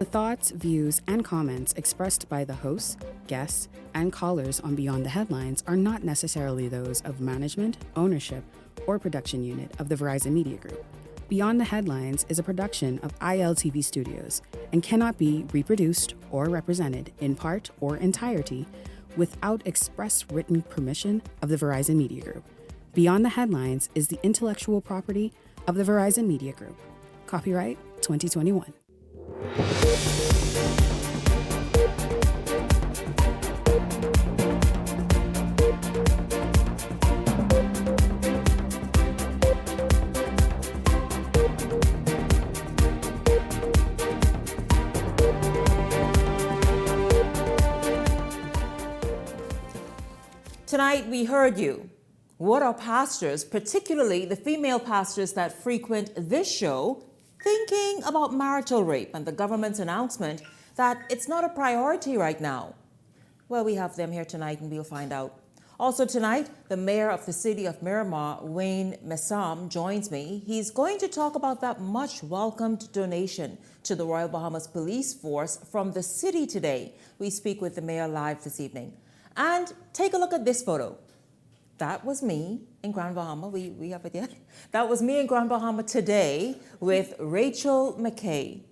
thoughts, views, and comments expressed by the hosts, guests, and callers on Beyond the Headlines are not necessarily those of management, ownership, or production unit of the Verizon Media Group. Beyond the Headlines is a production of ILTV Studios and cannot be reproduced or represented in part or entirety without express written permission of the Verizon Media Group. Beyond the Headlines is the intellectual property of the Verizon Media Group. Copyright 2021. Tonight we heard you. What are pastors, particularly the female pastors that frequent this show, thinking about marital rape and the government's announcement that it's not a priority right now? Well, we have them here tonight and we'll find out. Also tonight, the mayor of the city of Miramar, Wayne Messam, joins me. He's going to talk about that much welcomed donation to the Royal Bahamas Police Force from the city today. We speak with the mayor live this evening. And take a look at this photo. That was me in Grand Bahama. We have it yet? That was me in Grand Bahama today with Rachel McKay.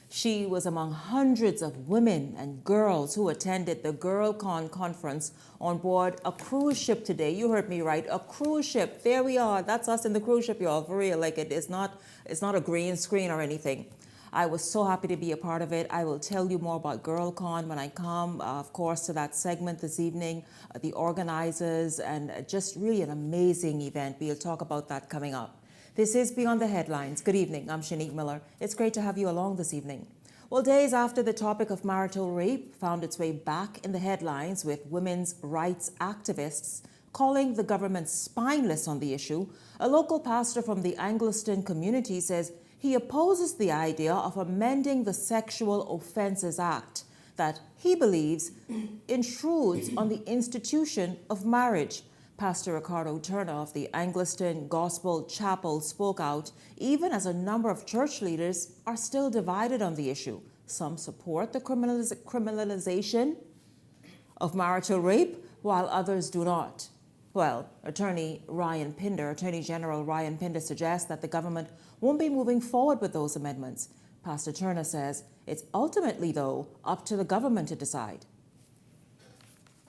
She was among hundreds of women and girls who attended the GirlCon conference on board a cruise ship today. You heard me right, a cruise ship. There we are. That's us in the cruise ship, y'all, for real. Like it's not a green screen or anything. I was so happy to be a part of it. I will tell you more about GirlCon when I come, of course, to that segment this evening, the organizers, and just really an amazing event. We'll talk about that coming up. This is Beyond the Headlines. Good evening. I'm Shanique Miller. It's great to have you along this evening. Well, days after the topic of marital rape found its way back in the headlines with women's rights activists calling the government spineless on the issue, a local pastor from the Angliston community says he opposes the idea of amending the Sexual Offences Act that he believes intrudes on the institution of marriage. Pastor Ricardo Turner of the Angliston Gospel Chapel spoke out, even as a number of church leaders are still divided on the issue. Some support the criminalization of marital rape, while others do not. Well, Attorney General Ryan Pinder suggests that the government won't be moving forward with those amendments. Pastor Turner says it's ultimately, though, up to the government to decide.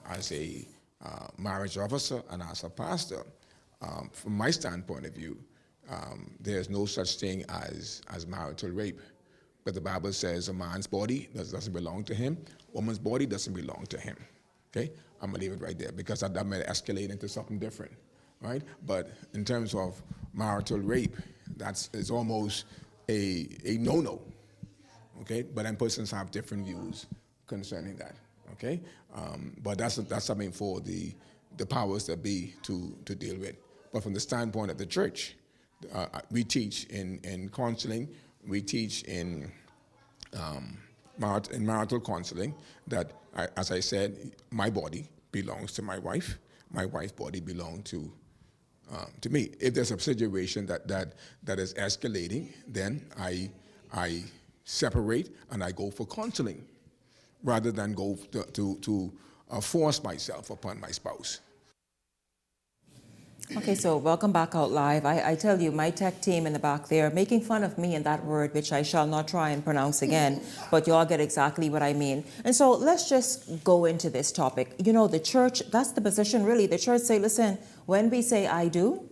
As a marriage officer and as a pastor, from my standpoint of view, there's no such thing as marital rape. But the Bible says a man's body doesn't belong to him, woman's body doesn't belong to him. Okay? I'm gonna leave it right there because that may escalate into something different, right? But in terms of marital rape, it's almost a no-no, okay? But then persons have different views concerning that, okay? But that's something for the powers that be to deal with. But from the standpoint of the church, we teach in counseling, we teach in marital counseling that, as I said, my body belongs to my wife's body belongs to me. If there's a situation that is escalating, then I separate and I go for counseling rather than go to force myself upon my spouse. Okay, so welcome back out live. I tell you, my tech team in the back there making fun of me in that word, which I shall not try and pronounce again, but you all get exactly what I mean. And so let's just go into this topic. You know, the church, that's the position really. The church say, listen, when we say I do,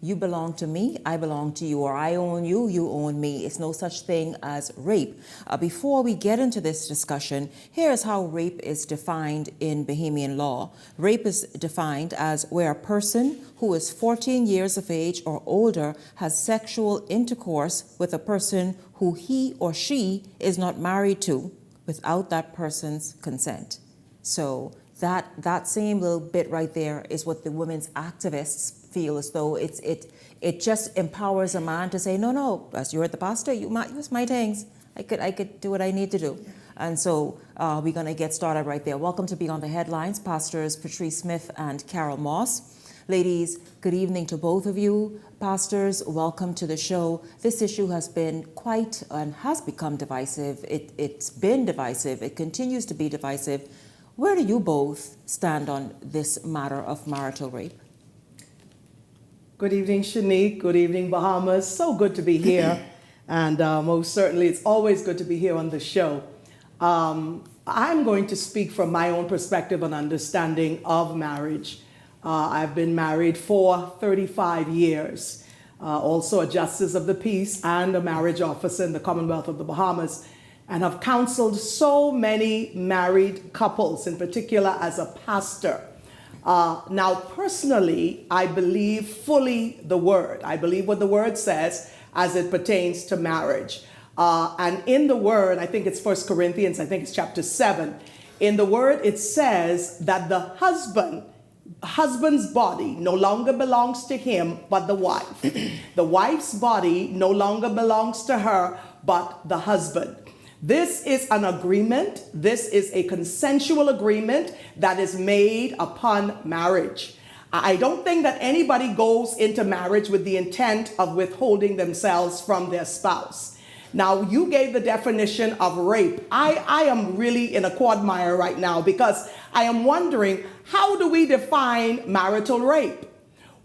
you belong to me, I belong to you, or I own you, you own me. It's no such thing as rape. Before we get into this discussion, here's how rape is defined in Bahamian law. Rape is defined as where a person who is 14 years of age or older has sexual intercourse with a person who he or she is not married to without that person's consent. So that same little bit right there is what the women's activists feel as though it just empowers a man to say, no, as you're the pastor, you might use my things. I could do what I need to do. And so we're going to get started right there. Welcome to Beyond the Headlines, Pastors Patrice Smith and Carol Moss. Ladies, good evening to both of you. Pastors, welcome to the show. This issue has been quite and has become divisive. It's been divisive. It continues to be divisive. Where do you both stand on this matter of marital rape? Good evening, Shanique. Good evening, Bahamas. So good to be here. And most certainly, it's always good to be here on the show. I'm going to speak from my own perspective and understanding of marriage. I've been married for 35 years, also a justice of the peace and a marriage officer in the Commonwealth of the Bahamas, and have counseled so many married couples, in particular as a pastor. Now, personally, I believe fully the word. I believe what the word says as it pertains to marriage. And in the word, I think it's 1 Corinthians, I think it's chapter 7. In the word, it says that the husband's body no longer belongs to him, but the wife. The wife's body no longer belongs to her, but the husband. This is an agreement. This is a consensual agreement that is made upon marriage. I don't think that anybody goes into marriage with the intent of withholding themselves from their spouse. Now, you gave the definition of rape. I am really in a quagmire right now because I am wondering, how do we define marital rape?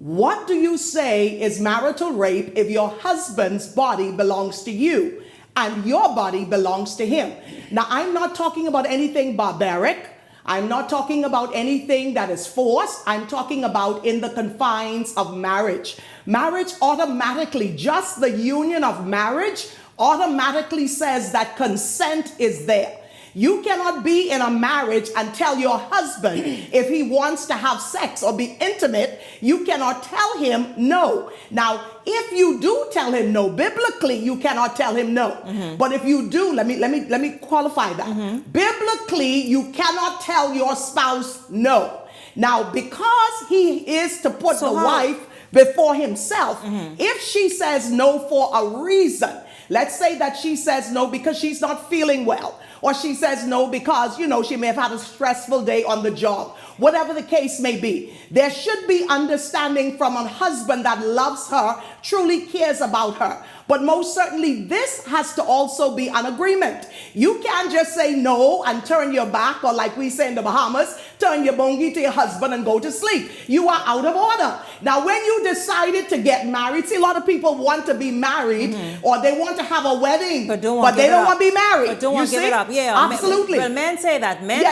What do you say is marital rape if your husband's body belongs to you and your body belongs to him? Now, I'm not talking about anything barbaric. I'm not talking about anything that is forced. I'm talking about in the confines of marriage. Marriage automatically, just the union of marriage automatically says that consent is there. You cannot be in a marriage and tell your husband if he wants to have sex or be intimate, you cannot tell him no. Now, if you do tell him no, biblically, you cannot tell him no. But if you do, let me qualify that. Biblically, you cannot tell your spouse no. Now, because he is to put the wife before himself, if she says no for a reason, let's say that she says no because she's not feeling well, or she says no because, she may have had a stressful day on the job. Whatever the case may be, there should be understanding from a husband that loves her, truly cares about her. But most certainly, this has to also be an agreement. You can't just say no and turn your back, or like we say in the Bahamas, turn your bongi to your husband and go to sleep. You are out of order. Now, when you decided to get married, see, a lot of people want to be married, or they want to have a wedding, but they don't want to be married. But don't want to give it up. Yeah, absolutely. Well, men say that. Men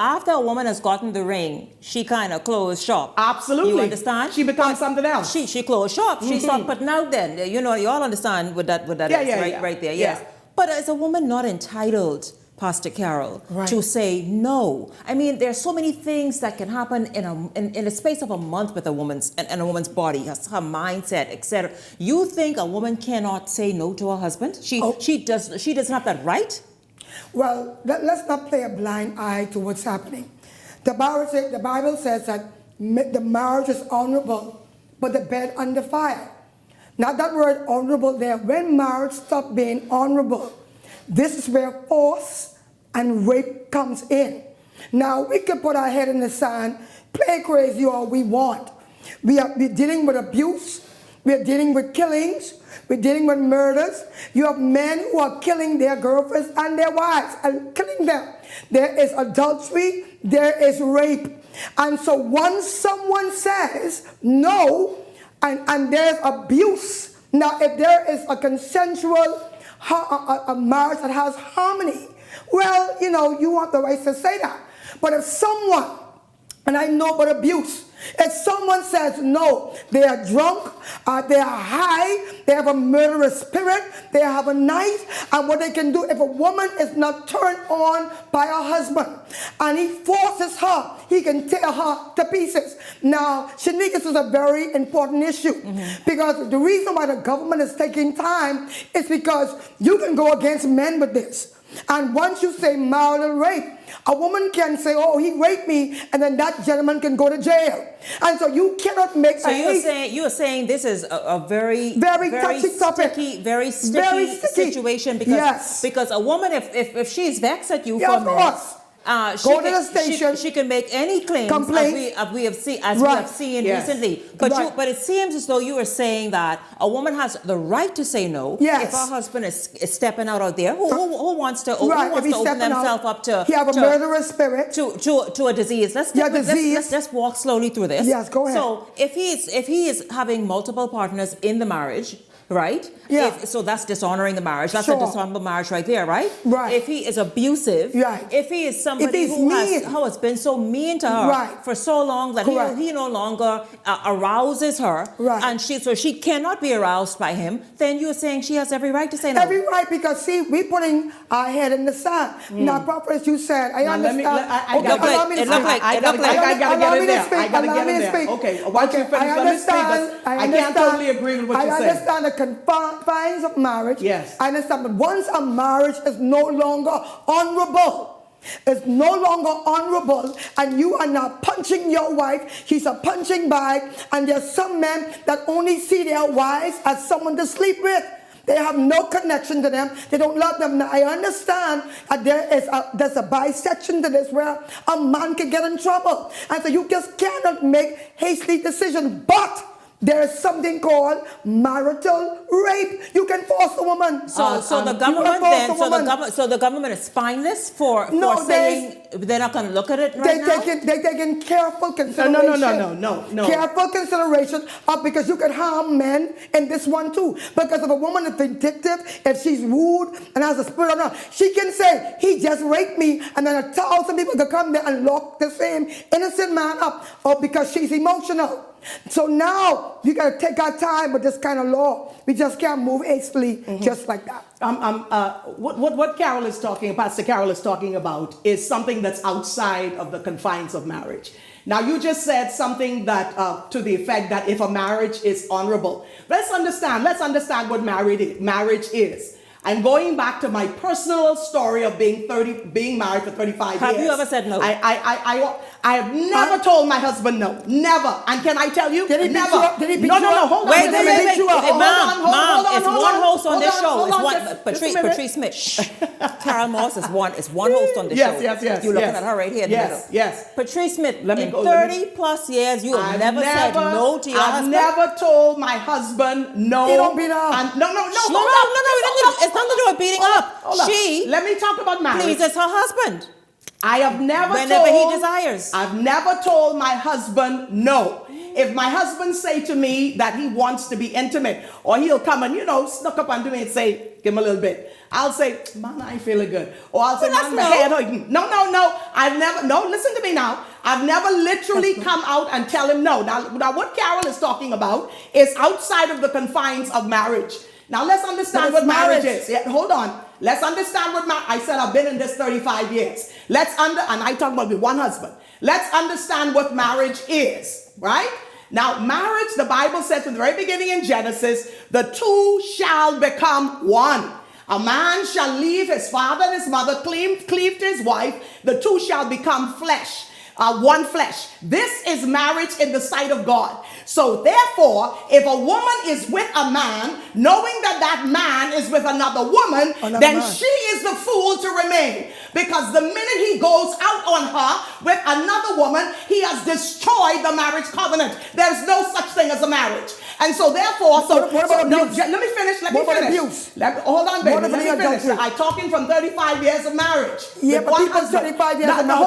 after a woman has gotten the ring, she kind of closed shop. Absolutely. You understand? She becomes something else. She closed shop. She stopped. But now then, you all understand what that is right there. Yes. But is a woman not entitled, Pastor Carol, to say no? I mean, there are so many things that can happen in a space of a month with a woman's body, her mindset, etc. You think a woman cannot say no to her husband? She doesn't have that right? Well, let's not play a blind eye to what's happening. The Bible says that the marriage is honorable, but the bed under fire. Now that word honorable there, when marriage stops being honorable, this is where force and rape comes in. Now, we can put our head in the sand, play crazy all we want. We're dealing with abuse. We're dealing with killings. We're dealing with murders. You have men who are killing their girlfriends and their wives and killing them. There is adultery. There is rape. And so once someone says no, and there's abuse, now if there is a consensual a marriage that has harmony, well, you have the right to say that. But if someone, and I know about abuse, if someone says no, they are drunk, they are high, they have a murderous spirit, they have a knife, and what they can do, if a woman is not turned on by her husband, and he forces her, he can tear her to pieces. Now, Shanique, this is a very important issue, because the reason why the government is taking time is because you can go against men with this. And once you say marital rape, a woman can say, oh, he raped me, and then that gentleman can go to jail. And so you cannot make... So you're saying this is a very touchy topic. Very sticky situation, because a woman, if she's vexed at you for a minute, Go to the station. She can make any claims as we have seen Yes. recently. But Right. but it seems as though you are saying that a woman has the right to say no Yes. if her husband is stepping out there. Who wants to Right, if open he's stepping themselves out, up to he have a murderous spirit. to a disease. Let's walk slowly through this. Yes, go ahead. So if he is having multiple partners in the marriage, right? Yeah. So that's dishonoring the marriage. That's Sure. a dishonorable marriage right there, right? Right. If he is abusive, Right. if he is somebody If he's who mean. has been so mean to her Right. for so long that Correct. he no longer arouses her, Right. and she cannot be aroused by him, then you're saying she has every right to say no. Every right, because see, we putting our head in the sand. Now, prophet, you said, I Now, understand. I gotta allow get- me to it look speak. like- I gotta get Allow in me to there. speak. I gotta Allow get me in to there. speak. Okay, once you finish, I let me speak, understand. but I can't totally agree with what you're I saying. understand the confines of marriage. Yes. I understand, but once a marriage is no longer honorable, it's no longer honorable, and you are now punching your wife, she's a punching bag, and there's some men that only see their wives as someone to sleep with. They have no connection to them. They don't love them. Now, I understand that there's a bisection to this where a man can get in trouble. And so you just cannot make hasty decisions. But there is something called marital rape. You can force a woman. So the you government can force then, a woman. so the government is spineless for No, saying they're not going to look at it right now. They taking careful consideration. No. Careful consideration because you can harm men in this one too. Because if a woman is vindictive, if she's rude and has a spirit on her, she can say, he just raped me, and then 1,000 people could come there and lock the same innocent man up, or because she's emotional. So now you got to take our time with this kind of law. We just can't move hastily just like that. What Carol is talking, Pastor Carol is talking about, is something that's outside of the confines of marriage. Now, you just said something that to the effect that if a marriage is honorable, let's understand what marriage is. I'm going back to my personal story of being married for 35 years. Have you ever said no? I have never told my husband no. Never. And can I tell you? Did he beat never. you up? Did he beat No, you no, up? hold on. Wait, Hold on, Mom, hold it's on, one host on this show. hold It's on, one, just a minute. Patrice Smith. Shh. Carol Moss is one host on the show. Yes. You're looking at her right here in the middle. Yes. Patrice Smith, Let me in go, 30 plus years, you have never said no to your husband. I've never told my husband no. He don't beat up. No. No, it's nothing to do with beating up. Let me talk about marriage. Pleases her husband. I have never Whenever he desires. I've never told my husband no. If my husband say to me that he wants to be intimate, or he'll come and, snuck up onto me and say, give him a little bit, I'll say, man, I ain't feeling good. Or I'll say, man, my head hurting. No. Listen to me now. I've never literally come out and tell him no. Now what Carol is talking about is outside of the confines of marriage. Now let's understand what marriage is. Yeah, hold on. Let's understand what I said. I've been in this 35 years. And I talk about with one husband. Let's understand what marriage is, right? Now, marriage, the Bible says from the very beginning in Genesis, the two shall become one. A man shall leave his father and his mother, cleave to his wife. The two shall become flesh. One flesh. This is marriage in the sight of God. So therefore, if a woman is with a man, knowing that man is with another woman, then she is the fool to remain. Because the minute he goes out on her with another woman, he has destroyed the marriage covenant. There's no such thing as a marriage. And so therefore, let me finish. Hold on, baby. Let me finish. I'm talking from 35 years of marriage. Yeah, but people 35 years of marriage.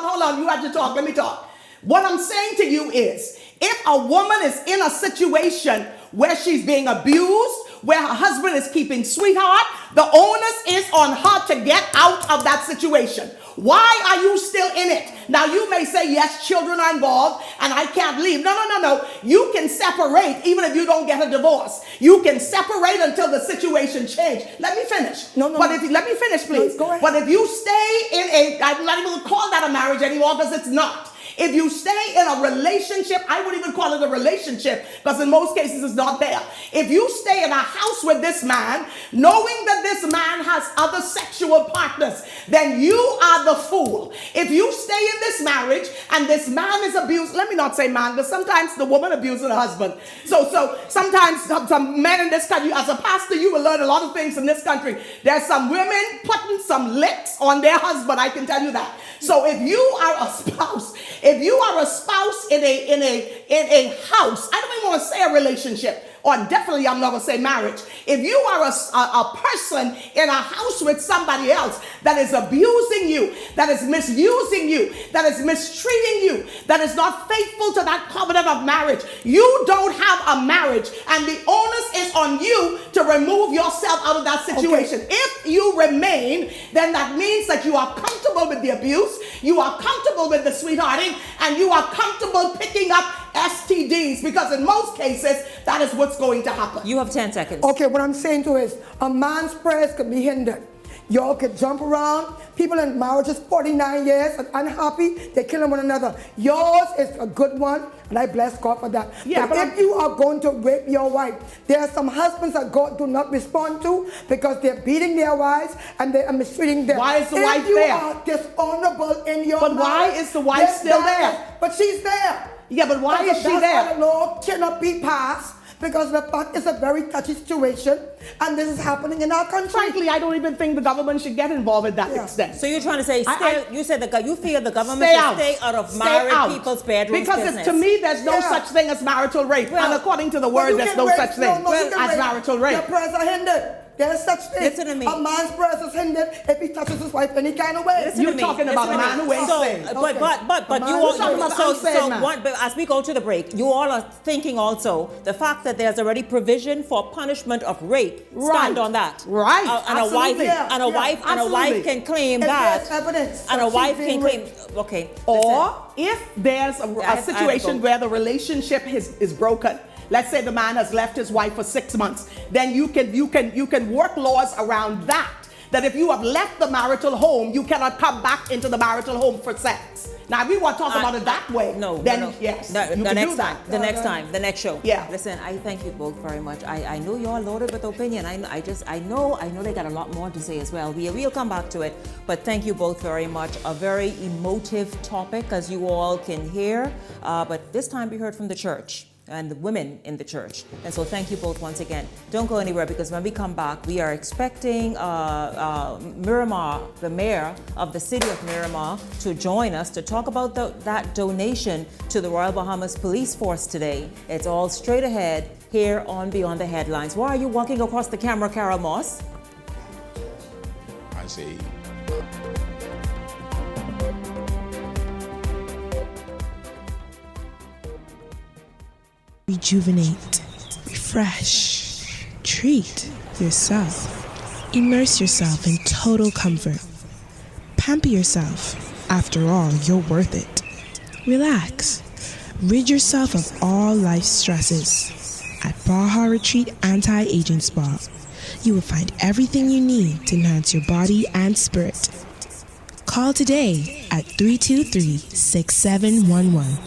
Hold on. You have to talk. Let me talk. What I'm saying to you is, if a woman is in a situation where she's being abused, where her husband is keeping sweetheart, the onus is on her to get out of that situation. Why are you still in it? Now you may say, yes, children are involved and I can't leave. No. You can separate even if you don't get a divorce. You can separate until the situation changes. Let me finish. Let me finish, please. Go ahead. But if you stay in I'm not even going to call that a marriage anymore because it's not. If you stay in a relationship, I wouldn't even call it a relationship because in most cases it's not there. If you stay in a house with this man, knowing that this man has other sexual partners, then you are the fool. If you stay in this marriage and this man is abused, let me not say man, but sometimes the woman abuses the husband. So sometimes some men in this country, as a pastor, you will learn a lot of things in this country. There's some women putting some licks on their husband, I can tell you that. So if you are a spouse in a house, I don't even want to say a relationship, or definitely I'm not going to say marriage. If you are a person in a house with somebody else that is abusing you, that is misusing you, that is mistreating you, that is not faithful to that covenant of marriage, you don't have a marriage, and the onus is on you to remove yourself out of that situation. Okay. If you remain, then that means that you are comfortable with the abuse, you are comfortable with the sweethearting, and you are comfortable picking up STDs, because in most cases, that is what's going to happen. You have 10 seconds. Okay, what I'm saying to is, a man's prayers can be hindered. Y'all could jump around. People in marriages 49 years and unhappy, they're killing one another. Yours is a good one, and I bless God for that. Yeah, but if you are going to rape your wife, there are some husbands that God do not respond to because they're beating their wives and they are mistreating them. Why is the wife there? If you are dishonorable in your But why marriage, is the wife still there? But she's there. Yeah, but why is she there? The law cannot be passed because the fact is a very touchy situation, and this is happening in our country. Frankly, I don't even think the government should get involved in that extent. So you're trying to say, you said you fear the government stay should stay out of married people's bedrooms because business. To me, there's no such thing as marital rape, and according to the word, there's no such thing as marital rape. Your prayers are hindered. There's such thing. Listen to me. A man's prayers is hindered if he touches his wife any kind of way. You're talking about a man who ain't saved. But you all but as we go to the break, you all are thinking also the fact that there's already provision for punishment of rape. Stand on that. Right. And a wife can claim that. There's evidence. And a wife can claim. Okay. Or if there's a situation where the relationship is broken. Let's say the man has left his wife for 6 months. Then you can work laws around that. That if you have left the marital home, you cannot come back into the marital home for sex. Now, if we want to talk about it that way, yes, you can do that. The next show. Yeah. Listen, I thank you both very much. I know you're loaded with opinion. I know they got a lot more to say as well. We'll come back to it. But thank you both very much. A very emotive topic, as you all can hear. But this time we heard from the church and the women in the church. And so thank you both once again. Don't go anywhere, because when we come back, we are expecting Miramar, the mayor of the city of Miramar, to join us to talk about that donation to the Royal Bahamas Police Force today. It's all straight ahead here on Beyond the Headlines. Why are you walking across the camera, Carol Moss? I say... Rejuvenate, refresh, treat yourself. Immerse yourself in total comfort. Pamper yourself. After all, you're worth it. Relax. Rid yourself of all life's stresses. At Baja Retreat Anti-Aging Spa, you will find everything you need to enhance your body and spirit. Call today at 323-6711.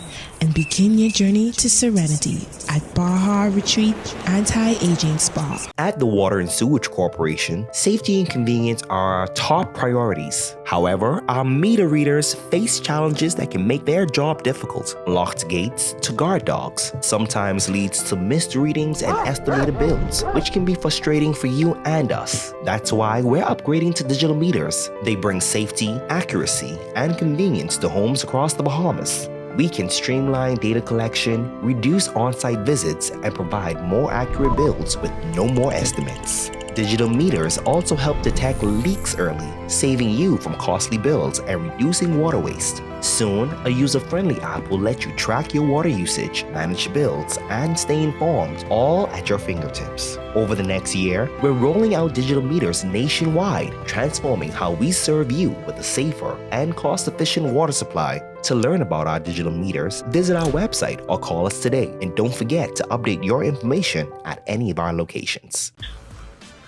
and begin your journey to serenity at Baja Retreat Anti-Aging Spa. At the Water and Sewage Corporation, safety and convenience are our top priorities. However, our meter readers face challenges that can make their job difficult. Locked gates to guard dogs sometimes leads to missed readings and estimated bills, which can be frustrating for you and us. That's why we're upgrading to digital meters. They bring safety, accuracy, and convenience to homes across the Bahamas. We can streamline data collection, reduce on-site visits, and provide more accurate bills with no more estimates. Digital meters also help detect leaks early, saving you from costly bills and reducing water waste. Soon, a user-friendly app will let you track your water usage, manage bills, and stay informed, all at your fingertips. Over the next year, we're rolling out digital meters nationwide, transforming how we serve you with a safer and cost-efficient water supply. To learn about our digital meters, visit our website or call us today. And don't forget to update your information at any of our locations.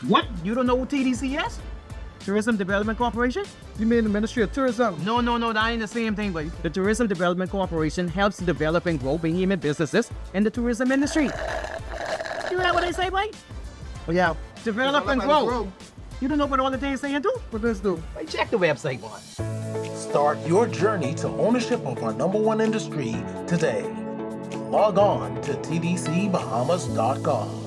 What? You don't know what TDC is? Tourism Development Corporation? You mean the Ministry of Tourism? No, that ain't the same thing, but the Tourism Development Corporation helps to develop and grow behemoth businesses in the tourism industry. You hear what they say, boy? Oh, yeah. Develop and grow. You don't know what all the things saying do? What does do? Hey, check the website, boy. Start your journey to ownership of our #1 industry today. Log on to tdcbahamas.com.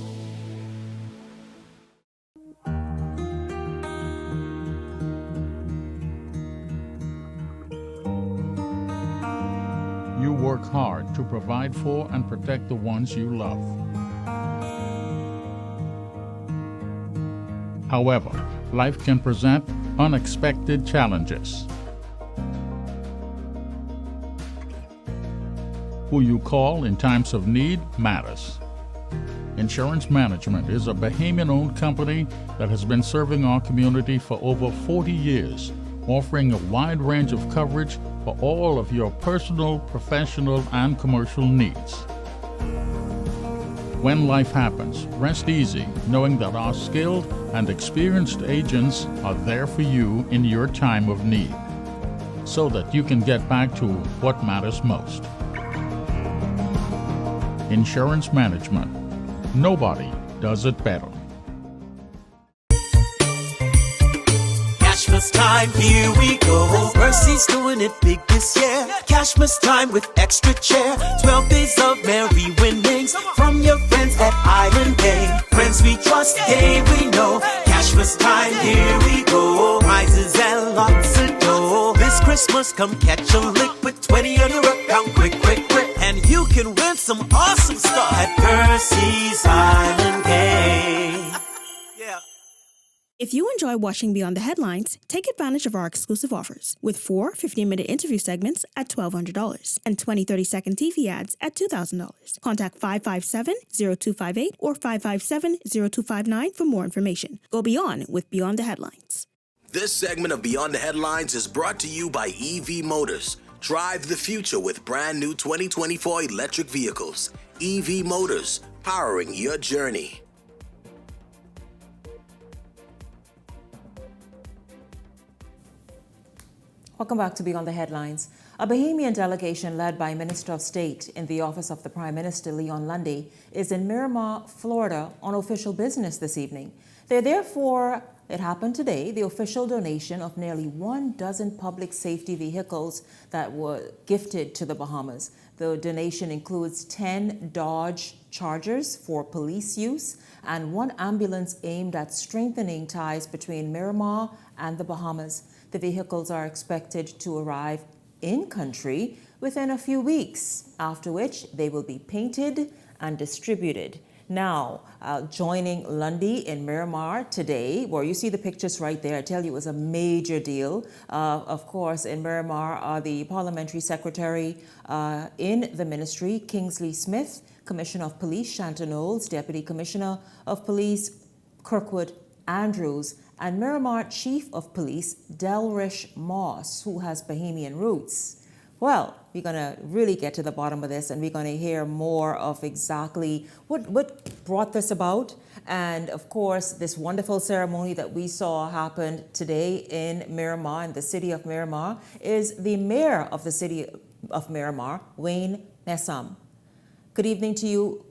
You work hard to provide for and protect the ones you love. However, life can present unexpected challenges. Who you call in times of need matters. Insurance Management is a Bahamian-owned company that has been serving our community for over 40 years, offering a wide range of coverage for all of your personal, professional, and commercial needs. When life happens, rest easy knowing that our skilled and experienced agents are there for you in your time of need, so that you can get back to what matters most. Insurance Management. Nobody does it better. Cashmas time, here we go. Mercy's doing it big this year. Cashmas time with extra chair. 12 days of merry winnings from your friends at Island Bay. Friends we trust, yeah we know. Cashmas time, here we go. Prizes and lots of dough. This Christmas, come catch a lick with 20 on your account. Quick, quick, quick. And you can win some awesome stuff at Percy's Island Bay. Yeah. If you enjoy watching Beyond the Headlines, take advantage of our exclusive offers with 4 15-minute interview segments at $1,200 and 20 30-second TV ads at $2,000. Contact 557-0258 or 557-0259 for more information. Go beyond with Beyond the Headlines. This segment of Beyond the Headlines is brought to you by EV Motors. Drive the future with brand new 2024 electric vehicles. EV Motors, powering your journey. Welcome back to Beyond the Headlines. A Bahamian delegation led by Minister of State in the Office of the Prime Minister, Leon Lundy, is in Miramar, Florida on official business this evening. They're there for, it happened today, the official donation of nearly 12 public safety vehicles that were gifted to the Bahamas. The donation includes 10 Dodge Chargers for police use and 1 ambulance aimed at strengthening ties between Miramar and the Bahamas. The vehicles are expected to arrive in country within a few weeks, after which they will be painted and distributed. Now, joining Lundy in Miramar today, where you see the pictures right there, I tell you it was a major deal. Of course, in Miramar are the Parliamentary Secretary in the Ministry, Kingsley Smith, Commissioner of Police, Shanta Knowles, Deputy Commissioner of Police, Kirkwood Andrews, and Miramar Chief of Police, Delrish Moss, who has Bahamian roots. Well, we're going to really get to the bottom of this, and we're going to hear more of exactly what brought this about. And of course, this wonderful ceremony that we saw happen today in Miramar, in the city of Miramar, is the mayor of the city of Miramar, Wayne Messam. Good evening to you,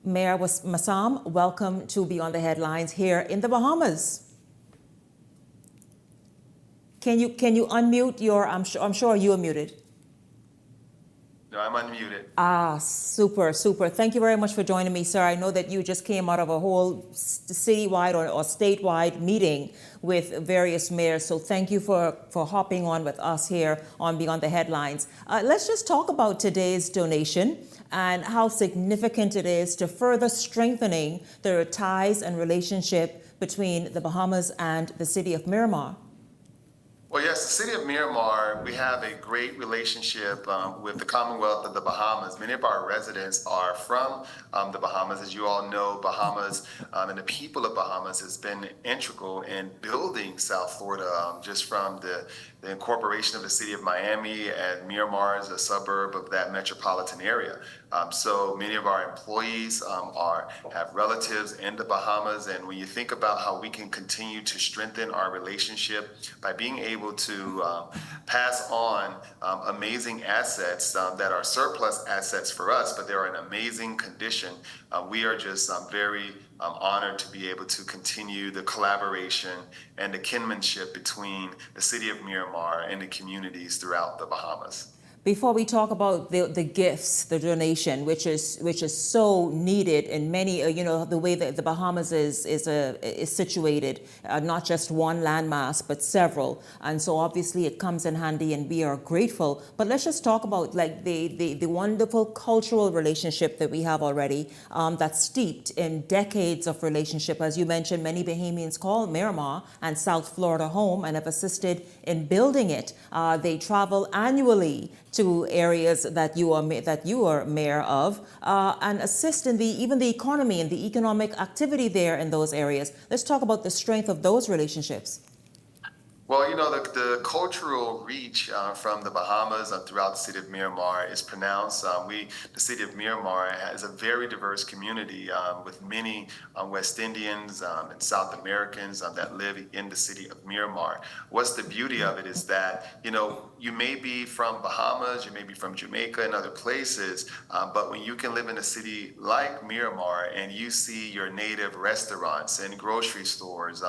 Mayor Messam. Welcome to Beyond the Headlines here in the Bahamas. Can you unmute your? I'm sure you are muted. No, I'm unmuted. Ah, super. Thank you very much for joining me, sir. I know that you just came out of a whole citywide or statewide meeting with various mayors. So thank you for hopping on with us here on Beyond the Headlines. Let's just talk about today's donation and how significant it is to further strengthening the ties and relationship between the Bahamas and the city of Miramar. Well, yes, the city of Miramar, we have a great relationship with the Commonwealth of the Bahamas. Many of our residents are from the Bahamas. As you all know, Bahamas and the people of Bahamas has been integral in building South Florida, just from the incorporation of the city of Miami, and Miramar is a suburb of that metropolitan area. So many of our employees have relatives in the Bahamas, and when you think about how we can continue to strengthen our relationship by being able to pass on amazing assets that are surplus assets for us, but they're in amazing condition, we are just very honored to be able to continue the collaboration and the kinship between the city of Miramar and the communities throughout the Bahamas. Before we talk about the gifts, the donation, which is so needed in many, the way that the Bahamas is situated, not just one landmass, but several. And so obviously it comes in handy and we are grateful. But let's just talk about like the wonderful cultural relationship that we have already that's steeped in decades of relationship. As you mentioned, many Bahamians call Miramar and South Florida home and have assisted in building it. They travel annually to areas that you are mayor of, and assist in even the economy and the economic activity there in those areas. Let's talk about the strength of those relationships. Well, the cultural reach from the Bahamas throughout the city of Miramar is pronounced. The city of Miramar has a very diverse community with many West Indians and South Americans that live in the city of Miramar. What's the beauty of it is that, you may be from Bahamas, you may be from Jamaica and other places, but when you can live in a city like Miramar and you see your native restaurants and grocery stores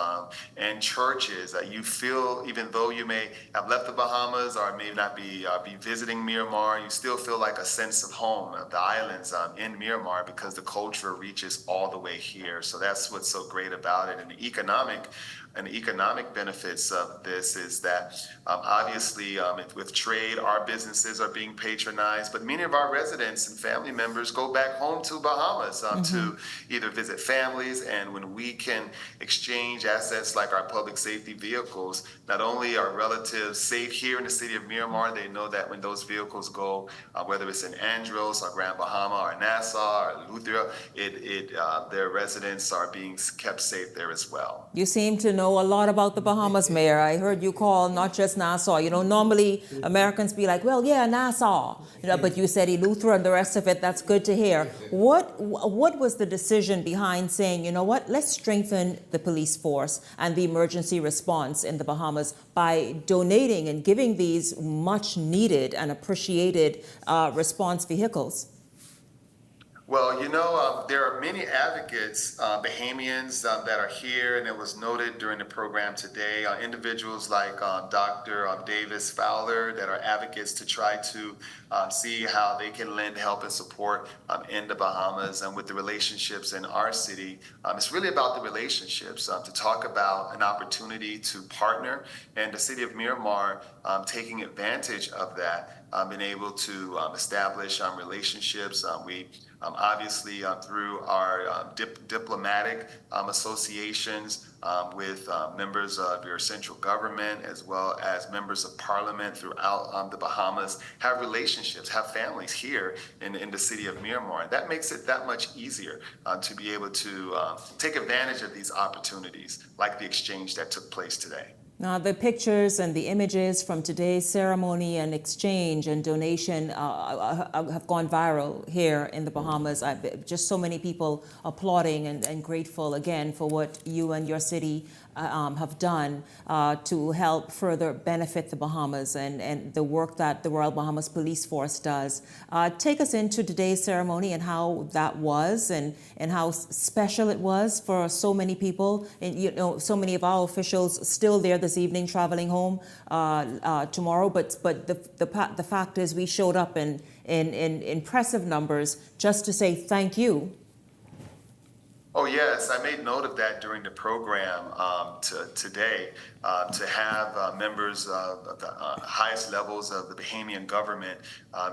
and churches, you feel, even though you may have left the Bahamas or may not be visiting Miramar, you still feel like a sense of home of the islands in Miramar because the culture reaches all the way here. So that's what's so great about it. And the economic benefits of this is that obviously with trade, our businesses are being patronized, but many of our residents and family members go back home to Bahamas to either visit families, and when we can exchange assets like our public safety vehicles, not only are relatives safe here in the city of Miramar, they know that when those vehicles go, whether it's in Andros or Grand Bahama or Nassau or Eleuthera, their residents are being kept safe there as well. You seem to know a lot about the Bahamas, Mayor. I heard you call not just Nassau. Normally Americans be like, well, yeah, Nassau. But you said Eleuthera and the rest of it. That's good to hear. What was the decision behind saying, you know what, let's strengthen the police force and the emergency response in the Bahamas by donating and giving these much needed and appreciated response vehicles? Well, there are many advocates, Bahamians that are here, and it was noted during the program today, individuals like Dr. Davis Fowler that are advocates to try to see how they can lend help and support in the Bahamas and with the relationships in our city. It's really about the relationships, to talk about an opportunity to partner, and the city of Miramar taking advantage of that, been able to establish relationships. We obviously through our diplomatic associations with members of your central government as well as members of parliament throughout the Bahamas, have relationships, have families here in the city of Miramar. That makes it that much easier to be able to take advantage of these opportunities like the exchange that took place today. Now, the pictures and the images from today's ceremony and exchange and donation have gone viral here in the Bahamas. Just so many people applauding and grateful again for what you and your city have done to help further benefit the Bahamas and the work that the Royal Bahamas Police Force does. Take us into today's ceremony and how that was and how special it was for so many people. And so many of our officials still there this evening, traveling home tomorrow. But the fact is, we showed up in impressive numbers just to say thank you. Oh, yes, I made note of that during the program today. To have members of the highest levels of the Bahamian government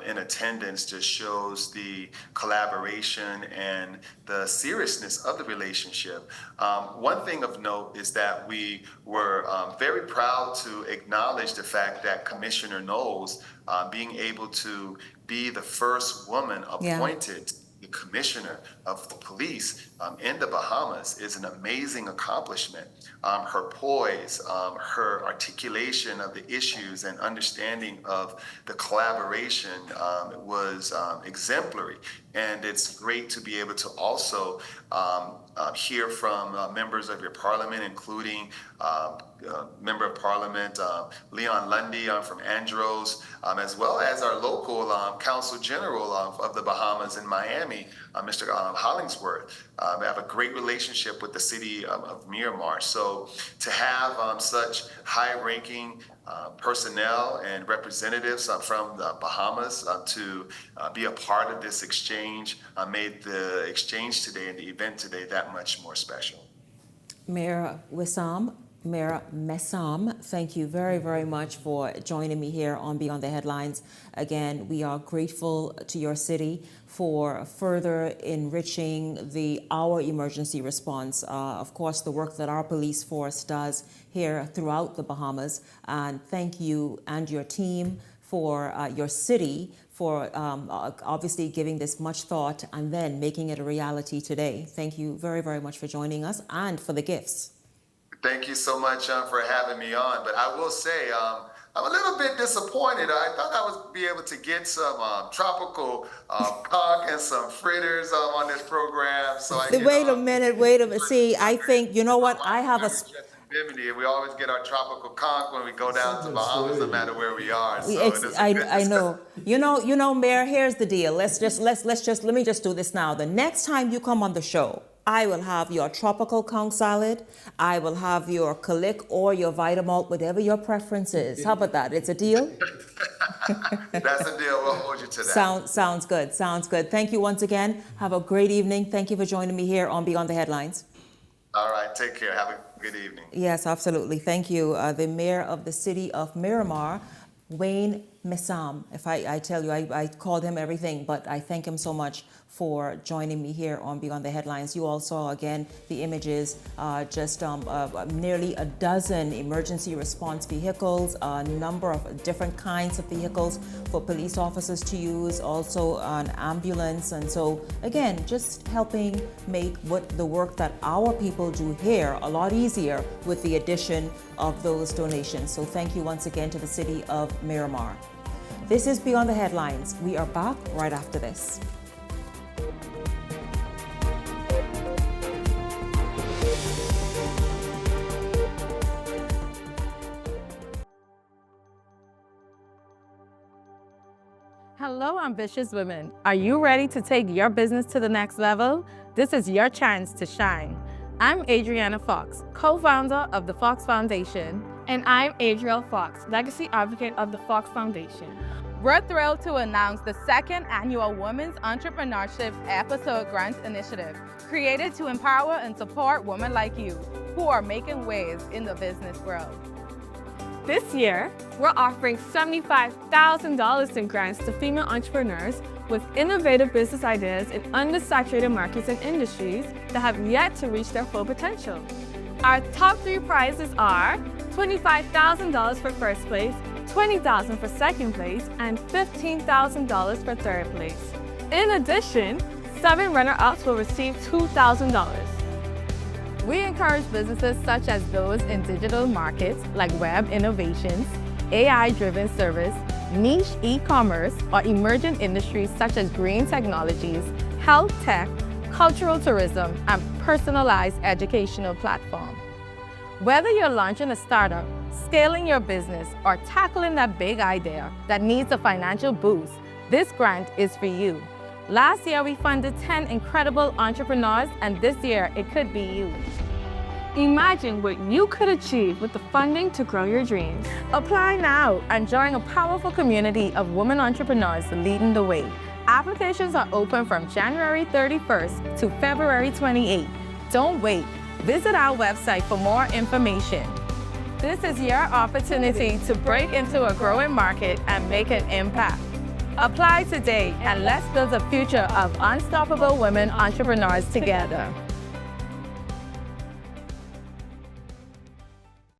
in attendance just shows the collaboration and the seriousness of the relationship. One thing of note is that we were very proud to acknowledge the fact that Commissioner Knowles being able to be the first woman appointed the commissioner of the police in the Bahamas is an amazing accomplishment. Her poise, her articulation of the issues and understanding of the collaboration was exemplary. And it's great to be able to also hear from members of your parliament, including Member of Parliament Leon Lundy from Andros, as well as our local Council General of the Bahamas in Miami, Mr. Hollingsworth. We have a great relationship with the city of Miramar. So to have such high-ranking personnel and representatives from the Bahamas to be a part of this exchange made the exchange today and the event today that much more special. Mayor Messam, thank you very, very much for joining me here on Beyond the Headlines. Again, we are grateful to your city for further enriching our emergency response. Of course, the work that our police force does here throughout the Bahamas. And thank you and your team for your city for obviously giving this much thought and then making it a reality today. Thank you very, very much for joining us and for the gifts. Thank you so much for having me on. But I will say, I'm a little bit disappointed. I thought I would be able to get some tropical conch and some fritters on this program. So wait a minute. See, I think, you know what? I have a... We always get our tropical conch when we go down to Bahamas, no matter where we are. So I know. You know, Mayor. Here's the deal. Let me just do this now. The next time you come on the show, I will have your tropical conch salad. I will have your Kalik or your Vitamalt, whatever your preference is. How about that? It's a deal. That's a deal. We'll hold you to that. Sounds good. Thank you once again. Have a great evening. Thank you for joining me here on Beyond the Headlines. All right. Take care. Have a good evening. Yes, absolutely. Thank you. The mayor of the city of Miramar, Wayne Messam. If I tell you, I called him everything, but I thank him so much for joining me here on Beyond the Headlines. You all saw, again, the images, nearly a dozen emergency response vehicles, a number of different kinds of vehicles for police officers to use, also an ambulance. And so, again, just helping make the work that our people do here a lot easier with the addition of those donations. So thank you once again to the city of Miramar. This is Beyond the Headlines. We are back right after this. Hello, ambitious women. Are you ready to take your business to the next level? This is your chance to shine. I'm Adriana Fox, co-founder of the Fox Foundation. And I'm Adriel Fox, legacy advocate of the Fox Foundation. We're thrilled to announce the second annual Women's Entrepreneurship Episode Grant Initiative, created to empower and support women like you who are making waves in the business world. This year, we're offering $75,000 in grants to female entrepreneurs with innovative business ideas in undersaturated markets and industries that have yet to reach their full potential. Our top 3 prizes are $25,000 for first place, $20,000 for second place, and $15,000 for third place. In addition, 7 runner-ups will receive $2,000. We encourage businesses such as those in digital markets like web innovations, AI-driven service, niche e-commerce, or emerging industries such as green technologies, health tech, cultural tourism, and personalized educational platform. Whether you're launching a startup, scaling your business, or tackling that big idea that needs a financial boost, this grant is for you. Last year, we funded 10 incredible entrepreneurs, and this year, it could be you. Imagine what you could achieve with the funding to grow your dreams. Apply now and join a powerful community of women entrepreneurs leading the way. Applications are open from January 31st to February 28th. Don't wait. Visit our website for more information. This is your opportunity to break into a growing market and make an impact. Apply today and let's build a future of unstoppable women entrepreneurs together.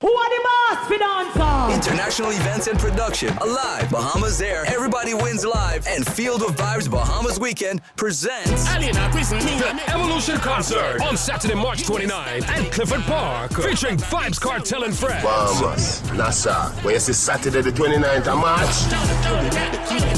Who are the boss for dancer? International events and production, Alive, Bahamas Air, Everybody Wins Live, and Field of Vibes Bahamas Weekend presents the Evolution Concert on Saturday, March 29th at Clifford Park, featuring Vibes Cartel and Friends. Bahamas, Nassau, where is this Saturday the 29th of March?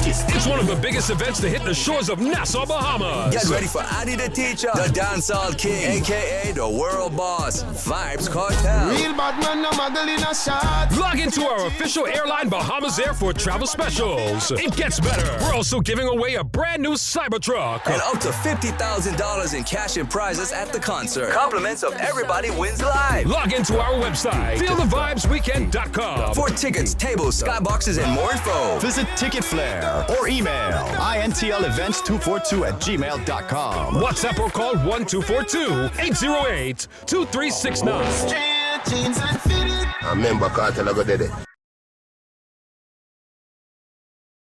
It's one of the biggest events to hit the shores of Nassau, Bahamas. Get ready for Addy the Teacher, the Dancehall King, aka the World Boss, Vibes Cartel. Real bad man, no muggle in a shot. Log into our official airline Bahamas Air for travel specials. It gets better. We're also giving away a brand new Cybertruck. And up to $50,000 in cash and prizes at the concert. Compliments of Everybody Wins Live. Log into our website, feelthevibesweekend.com. For tickets, tables, skyboxes, and more info. Visit Ticket Flair or email intlevents242@gmail.com. WhatsApp or call 1242-808-2369. I remember Cartel, I got it.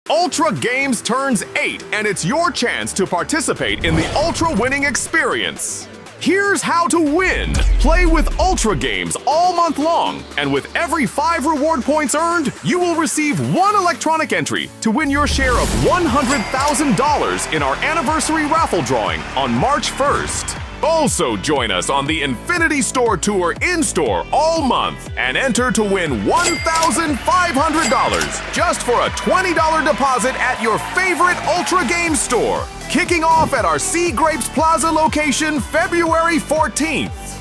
Ultra Games turns 8, and it's your chance to participate in the Ultra Winning Experience. Here's how to win. Play with Ultra Games all month long, and with every 5 reward points earned, you will receive 1 electronic entry to win your share of $100,000 in our anniversary raffle drawing on March 1st. Also join us on the Infinity Store Tour in-store all month and enter to win $1,500 just for a $20 deposit at your favorite Ultra Games store. Kicking off at our Sea Grapes Plaza location February 14th.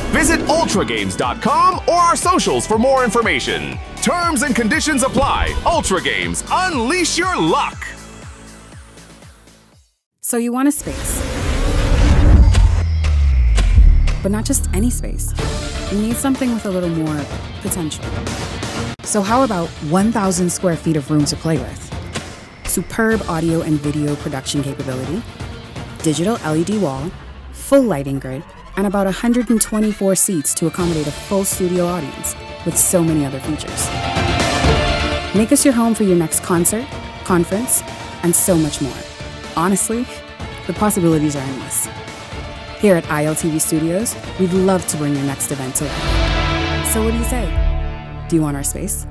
Visit ultragames.com or our socials for more information. Terms and conditions apply. Ultra Games, unleash your luck. So you want a space. But not just any space. You need something with a little more potential. So how about 1,000 square feet of room to play with? Superb audio and video production capability, digital LED wall, full lighting grid, and about 124 seats to accommodate a full studio audience with so many other features. Make us your home for your next concert, conference, and so much more. Honestly, the possibilities are endless. Here at ILTV Studios, we'd love to bring your next event to life. So what do you say? Do you want our space?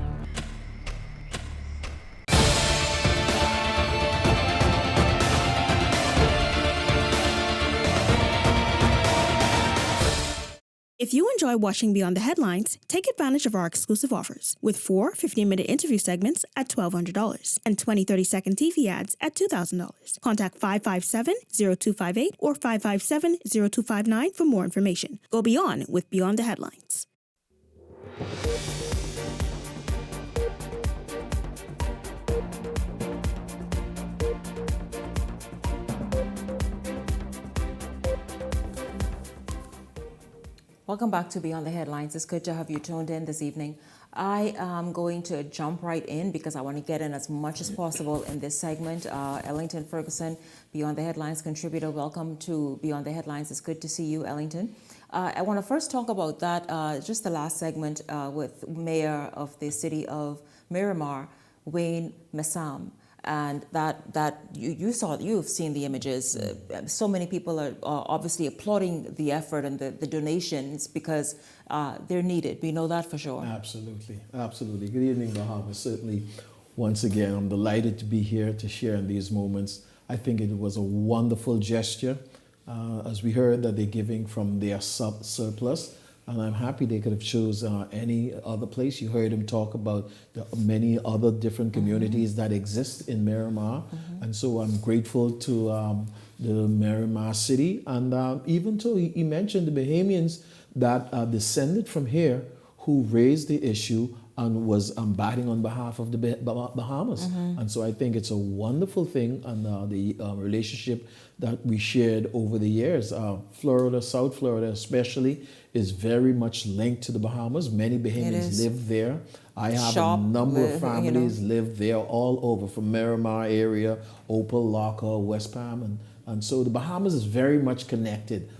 If you enjoy watching Beyond the Headlines, take advantage of our exclusive offers with 4 15-minute interview segments at $1,200 and 20 30-second TV ads at $2,000. Contact 557-0258 or 557-0259 for more information. Go beyond with Beyond the Headlines. Welcome back to Beyond the Headlines. It's good to have you tuned in this evening. I am going to jump right in because I want to get in as much as possible in this segment. Ellington Ferguson, Beyond the Headlines contributor, welcome to Beyond the Headlines. It's good to see you, Ellington. I want to first talk about that, just the last segment with Mayor of the city of Miramar, Wayne Messam. And you've seen the images. So many people are obviously applauding the effort and the donations because they're needed. We know that for sure. Absolutely, absolutely. Good evening, Bahamas. Certainly, once again, I'm delighted to be here to share in these moments. I think it was a wonderful gesture. As we heard that they're giving from their surplus. And I'm happy they could have chosen any other place. You heard him talk about the many other different communities that exist in Miramar. And so I'm grateful to the Miramar city. And even though he mentioned the Bahamians that descended from here who raised the issue and was batting on behalf of the Bahamas. And so I think it's a wonderful thing, and the relationship that we shared over the years. Florida, South Florida especially, is very much linked to the Bahamas. Many Bahamians live there. I have a number of families live there all over, from Miramar area, Opal, Locker, West Palm, and And so the Bahamas is very much connected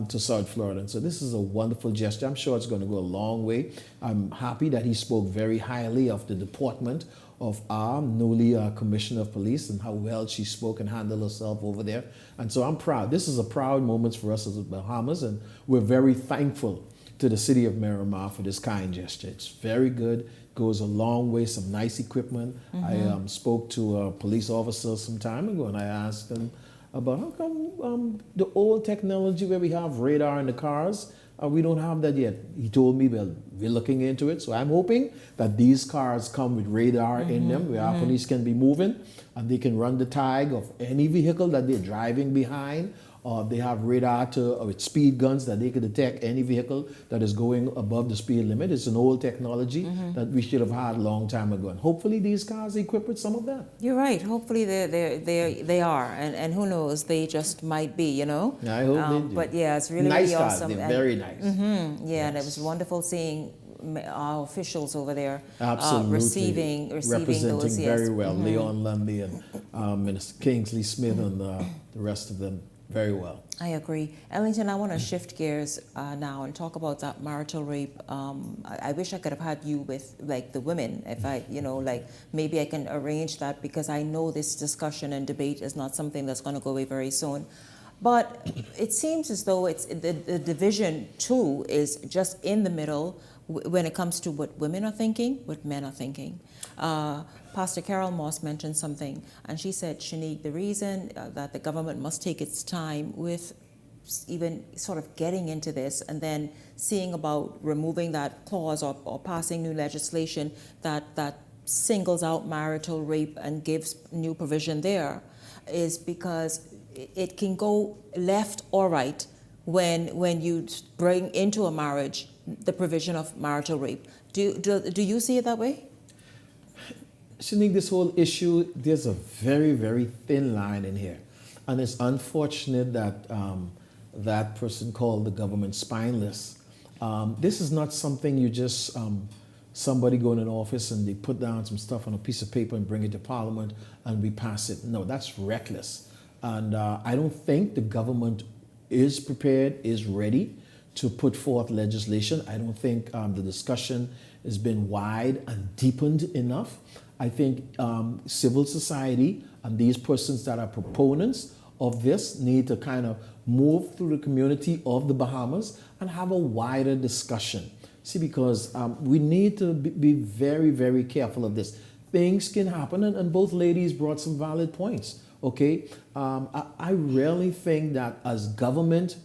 to South Florida. And so this is a wonderful gesture. I'm sure it's going to go a long way. I'm happy that he spoke very highly of the deportment of our newly Commissioner of Police and how well she spoke and handled herself over there. And so I'm proud. This is a proud moment for us as the Bahamas, and we're very thankful to the city of Miramar for this kind gesture. It's very good, goes a long way, some nice equipment. I spoke to a police officer some time ago, and I asked him about how come the old technology where we have radar in the cars, we don't have that yet. He told me, well, we're looking into it. So I'm hoping that these cars come with radar in them where our police can be moving and they can run the tag of any vehicle that they're driving behind. They have radar with speed guns that they can detect any vehicle that is going above the speed limit. It's an old technology that we should have had a long time ago. And hopefully these cars are equipped with some of that. You're right. Hopefully they are. And who knows, they just might be, you know. Yeah, I hope they do. But yeah, it's really, nice really cars. awesome. They're very nice. Yeah, Yes. and it was wonderful seeing our officials over there Absolutely. receiving Representing those. very well. Leon Lundy and Minister Kingsley Smith and the rest of them very well. I agree. Ellington, I want to shift gears now and talk about that marital rape. I wish I could have had you with like the women, if I, like maybe I can arrange that, because I know this discussion and debate is not something that's going to go away very soon. But it seems as though it's the division too is just in the middle when it comes to what women are thinking, what men are thinking. Pastor Carol Moss mentioned something, and she said, Shanique, the reason that the government must take its time with even sort of getting into this and then seeing about removing that clause or passing new legislation that singles out marital rape and gives new provision there is because it can go left or right when you bring into a marriage the provision of marital rape. Do you see it that way? Shanique, this whole issue, there's a very, very thin line in here. And it's unfortunate that that person called the government spineless. This is not something you just, somebody go in an office and they put down some stuff on a piece of paper and bring it to Parliament and we pass it. No, that's reckless. And I don't think the government is prepared, is ready to put forth legislation. I don't think the discussion has been wide and deepened enough. I think civil society and these persons that are proponents of this need to kind of move through the community of the Bahamas and have a wider discussion. See, because we need to be very, very careful of this. Things can happen, and both ladies brought some valid points, okay? I really think that as government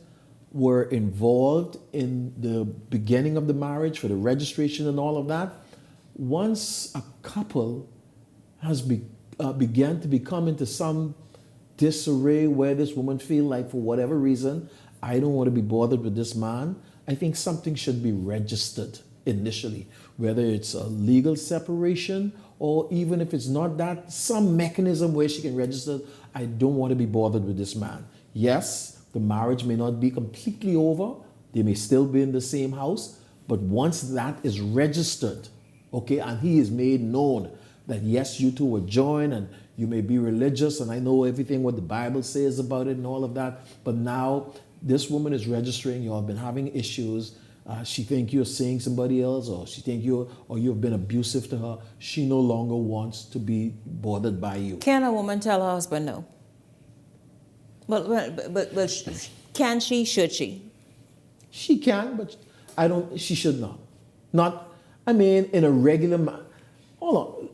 were involved in the beginning of the marriage for the registration and all of that, once a couple has began to become into some disarray where this woman feel like for whatever reason, I don't want to be bothered with this man, I think something should be registered initially, whether it's a legal separation or even if it's not that, some mechanism where she can register, I don't want to be bothered with this man. Yes, the marriage may not be completely over, they may still be in the same house, but once that is registered, okay, and he is made known that yes, you two will join and you may be religious and I know everything what the Bible says about it and all of that, but now this woman is registering, you all have been having issues, she think you're seeing somebody else or she think you've been abusive to her, she no longer wants to be bothered by you. Can a woman tell her husband no? Well, can she, should she? She can, but she should not. Not, I mean, in a regular, hold on.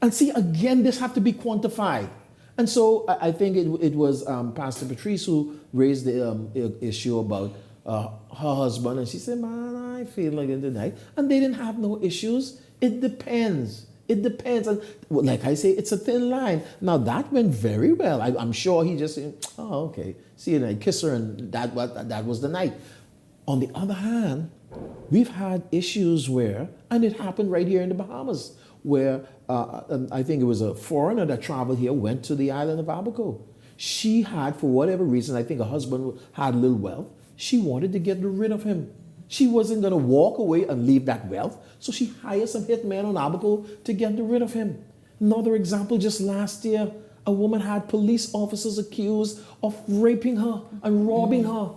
And see, again, this have to be quantified. And so I think it was Pastor Patrice who raised the issue about her husband. And she said, man, I feel like it tonight. And they didn't have no issues. It depends. It depends. And like I say, it's a thin line. Now, that went very well. I'm sure he just said, oh, okay. See you tonight. Kiss her, and that was the night. On the other hand, we've had issues where, and it happened right here in the Bahamas, where I think it was a foreigner that traveled here, went to the island of Abaco. She had, for whatever reason, I think her husband had a little wealth, she wanted to get rid of him. She wasn't going to walk away and leave that wealth, so she hired some hitmen on Abaco to get rid of him. Another example, just last year, A woman had police officers accused of raping her and robbing her.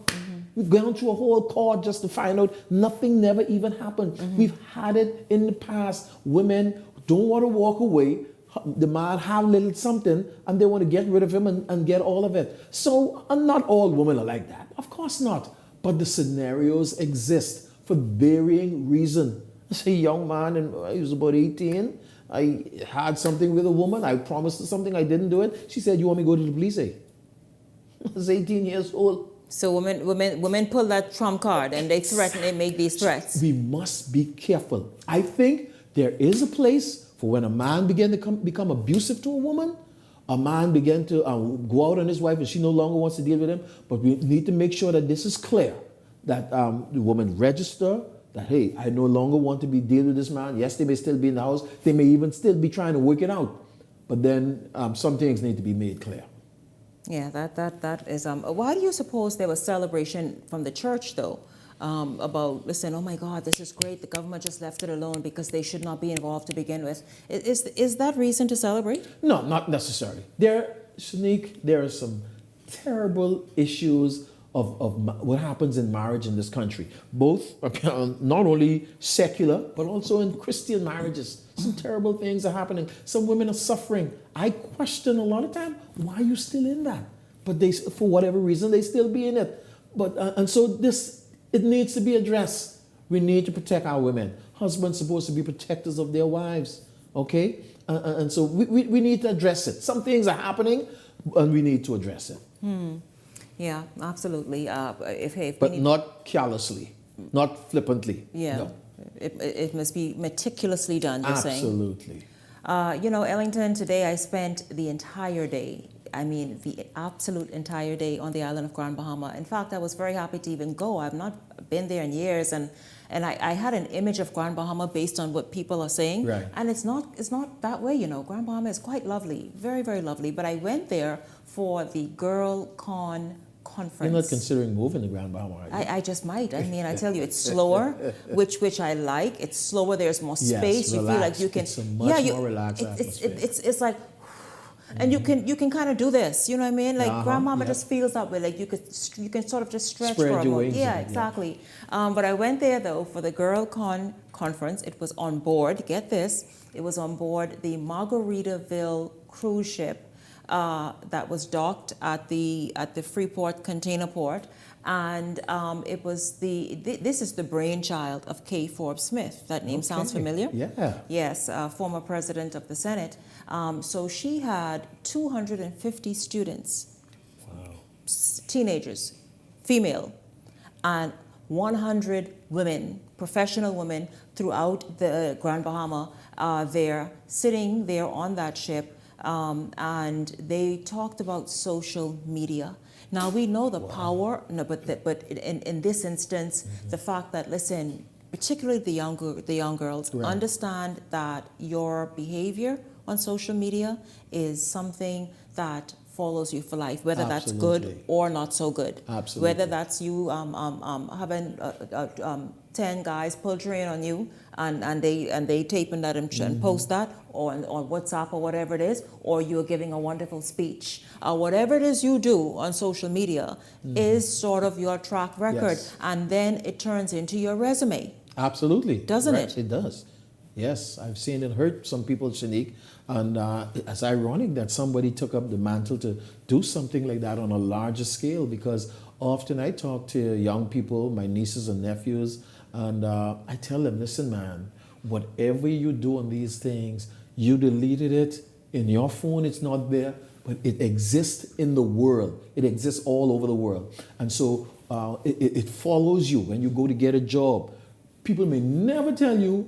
We've gone through a whole court just to find out nothing never even happened. We've had it in the past. Women don't want to walk away. The man have little something and they want to get rid of him and get all of it. So not all women are like that. Of course not. But the scenarios exist for varying reasons. As a young man, and I was about 18, I had something with a woman. I promised her something. I didn't do it. She said, "You want me to go to the police?" I was 18 years old. So women pull that trump card and they threaten, they make these threats. We must be careful. I think there is a place for when a man began to become abusive to a woman, a man began to go out on his wife and she no longer wants to deal with him. But we need to make sure that this is clear, that the woman register that, hey, I no longer want to be dealing with this man. Yes, they may still be in the house. They may even still be trying to work it out. But then some things need to be made clear. Yeah, that is. Why do you suppose there was celebration from the church, though, about, listen, oh my God, this is great. The government just left it alone because they should not be involved to begin with. Is that reason to celebrate? No, not necessarily. Shanique, there are some terrible issues of what happens in marriage in this country, both not only secular, but also in Christian marriages. Some terrible things are happening. Some women are suffering. I question a lot of time, why are you still in that? But they, for whatever reason, they still be in it. But and so it needs to be addressed. We need to protect our women. Husbands supposed to be protectors of their wives, okay? And so we need to address it. Some things are happening, and we need to address it. Yeah, absolutely. But not carelessly, not flippantly. Yeah. No. It must be meticulously done, you're saying? Absolutely. Ellington, today I spent the entire day, the absolute entire day on the island of Grand Bahama. In fact, I was very happy to even go. I've not been there in years, and I had an image of Grand Bahama based on what people are saying. Right. And it's not that way, Grand Bahama is quite lovely, very, very lovely. But I went there for the Girl Con conference. You're not considering moving to Grand Bahama, are you? I just might. I tell you, it's slower, which I like. It's slower. There's more space. Yes, you feel like you can. It's a much more relaxed atmosphere. It's like, and you can kind of do this. You know what I mean? Like Grand Bahama just feels that way. Like you can sort of just stretch Spread for a your moment. wings Yeah, out, exactly. But I went there though for the Girl Con conference. It was on board. Get this. It was on board the Margaritaville cruise ship. That was docked at the Freeport container port, and it was this is the brainchild of Kay Forbes Smith. That name sounds familiar? Yeah. Yes, former president of the Senate. So she had 250 students, teenagers, female, and 100 women, professional women throughout the Grand Bahama. They're sitting there on that ship. And they talked about social media. Now we know the power, but in this instance, the fact that, listen, particularly the young girls, understand that your behavior on social media is something that follows you for life, whether that's good or not so good. Absolutely. Whether that's you having 10 guys poultering on you and they taping that and post that on WhatsApp or whatever it is, or you're giving a wonderful speech. Whatever it is you do on social media is sort of your track record, and then it turns into your resume. Absolutely. Doesn't it? It does. Yes, I've seen and heard some people, Shanique, and it's ironic that somebody took up the mantle to do something like that on a larger scale, because often I talk to young people, my nieces and nephews, and I tell them, listen, man, whatever you do on these things, you deleted it in your phone, it's not there, but it exists in the world. It exists all over the world. And so it follows you when you go to get a job. People may never tell you,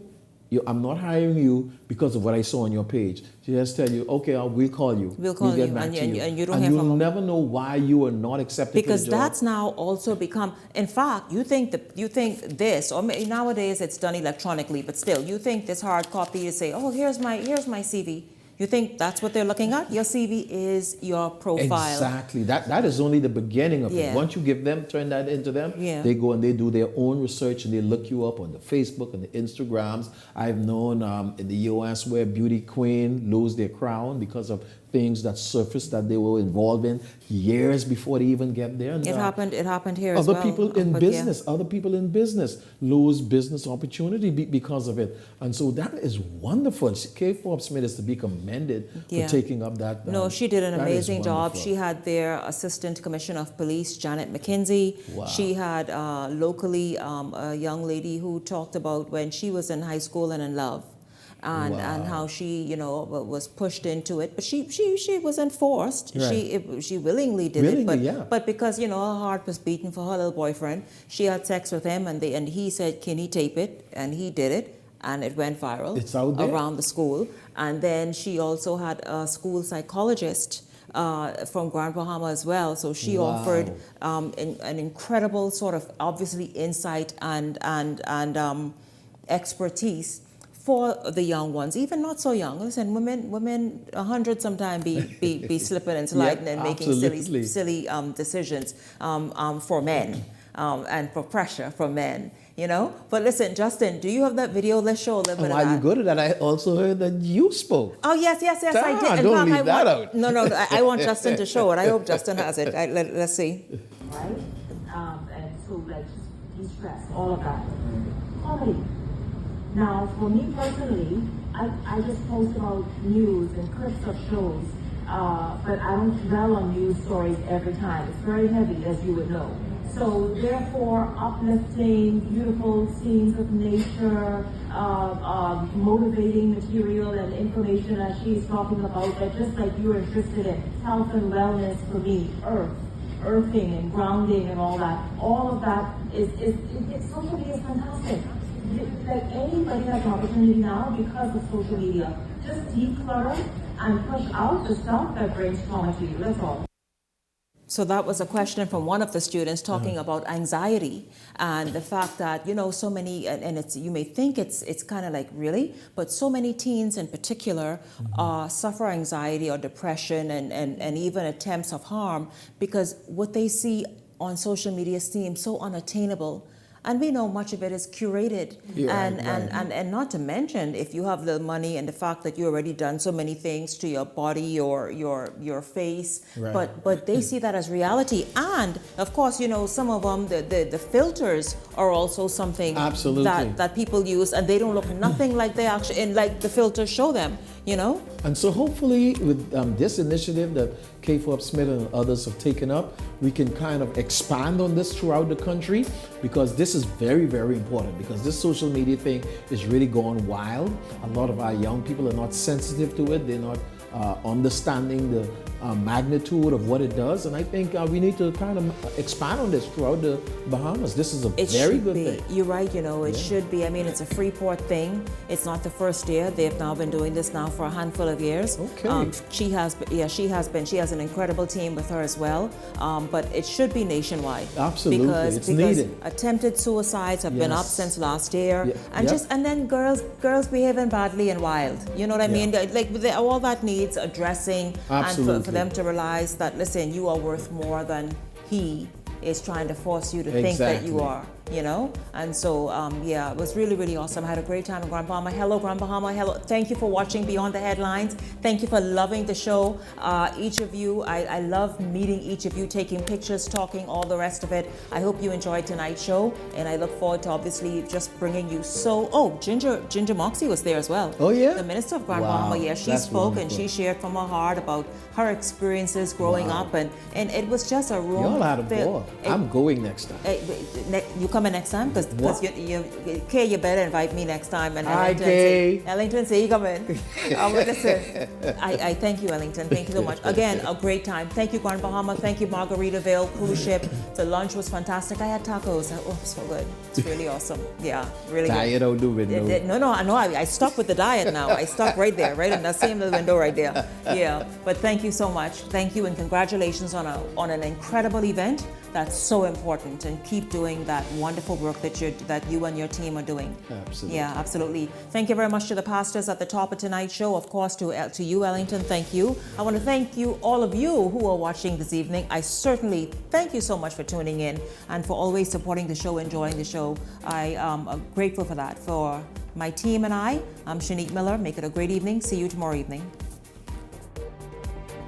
I'm not hiring you because of what I saw on your page. They just tell you, okay, we'll call you. We'll call you, and you don't hear from them. You'll never know why you are not accepted because for the job. That's now also become, in fact, you think this, or nowadays it's done electronically, but still, you think this hard copy, you say, oh, here's my CV. You think that's what they're looking at? Your CV is your profile. Exactly. That is only the beginning of Yeah. it. Once you turn that into them, Yeah. they go and they do their own research and they look you up on the Facebook and the Instagrams. I've known in the U.S. where beauty queen lose their crown because of things that surfaced that they were involved in years before they even get there. And, It happened here as well. other people in business lose business opportunity because of it. And so that is wonderful. Kay Forbes Smith is to be commended Yeah. for taking up that. No, she did an that is amazing job. wonderful. She had their Assistant Commissioner of Police, Janet McKinsey. Wow. She had locally a young lady who talked about when she was in high school and in love. And how she, was pushed into it. But she wasn't forced. Right. She willingly did it. But, yeah. but because, her heart was beating for her little boyfriend, she had sex with him and he said, can he tape it? And he did it. And it went viral. It's out there. Around the school. And then she also had a school psychologist from Grand Bahama as well. So she offered an incredible sort of, obviously, insight and expertise for the young ones, even not so young. Listen, women 100 sometimes be slipping and sliding and making silly decisions for men and for pressure from men. But listen, Justin, do you have that video? Let's show a little bit of While that. you go to that, I also heard that you spoke. Oh, yes, I did. Don't leave that out. No, I want Justin to show it. I hope Justin has it. Let's see. Right? And so, like, just de-stress, all of that. Comedy. Now, for me personally, I just post about news and clips of shows, but I don't dwell on news stories every time. It's very heavy, as you would know. So therefore, uplifting, beautiful scenes of nature, motivating material and information as she's talking about that, just like you're interested in health and wellness for me, earthing and grounding and all of that it's social media is fantastic. Like anybody has an opportunity now because of social media. Just declutter and push out the stuff that brings trauma to you. That's all. So that was a question from one of the students talking about anxiety and the fact that, so many, and it's, you may think it's kind of like really, but so many teens in particular suffer anxiety or depression and even attempts of harm because what they see on social media seems so unattainable. And we know much of it is curated. And not to mention, if you have the money and the fact that you already done so many things to your body or your face, but they see that as reality. And of course, some of them, the filters are also something that people use, and they don't look nothing like they actually, and like the filters show them, And so hopefully with this initiative that Kay Forbes Smith and others have taken up, we can kind of expand on this throughout the country, because this is very, very important, because this social media thing is really going wild. A lot of our young people are not sensitive to it. They're not understanding the magnitude of what it does, and I think we need to kind of expand on this throughout the Bahamas. This is a very good thing. You're right, it should be. I mean, it's a Freeport thing. It's not the first year. They've now been doing this now for a handful of years. Okay. She has been. She has an incredible team with her as well. But it should be nationwide. Absolutely, because needed. Attempted suicides have been up since last year, and and then girls behaving badly and wild. You know what I mean? Like all that needs addressing, and for them to realize that, listen, you are worth more than he is trying to force you to think that you are, And so, it was really, really awesome. I had a great time in Grand Bahama. Hello, Grand Bahama. Hello. Thank you for watching Beyond the Headlines. Thank you for loving the show. Each of you, I love meeting each of you, taking pictures, talking, all the rest of it. I hope you enjoyed tonight's show, and I look forward to obviously just bringing you Ginger Moxie was there as well. Oh, yeah? The Minister of Grand Bahama, she spoke and she shared from her heart about her experiences growing up, and it was just a room. Y'all had a ball. I'm going next time. You coming next time? Because Kay, you better invite me next time. And Ellington say you coming. Listen, I thank you, Ellington. Thank you so much. Again, a great time. Thank you, Grand Bahama. Thank you, Margaritaville cruise ship. The lunch was fantastic. I had tacos. Oh, so good. It's really awesome. Yeah, really good. Diet don't do it. No. I stuck with the diet now. I stuck right there, right in that same little window right there. Yeah. But thank you so much. Thank you, and congratulations on an incredible event That's so important, and keep doing that wonderful work that you and your team are doing. Absolutely. Yeah, absolutely. Thank you very much to the pastors at the top of tonight's show. Of course, to you, Ellington, thank you. I want to thank you, all of you who are watching this evening. I certainly thank you so much for tuning in and for always supporting the show, enjoying the show. I am grateful for that. For my team and I'm Shanique Miller. Make it a great evening. See you tomorrow evening.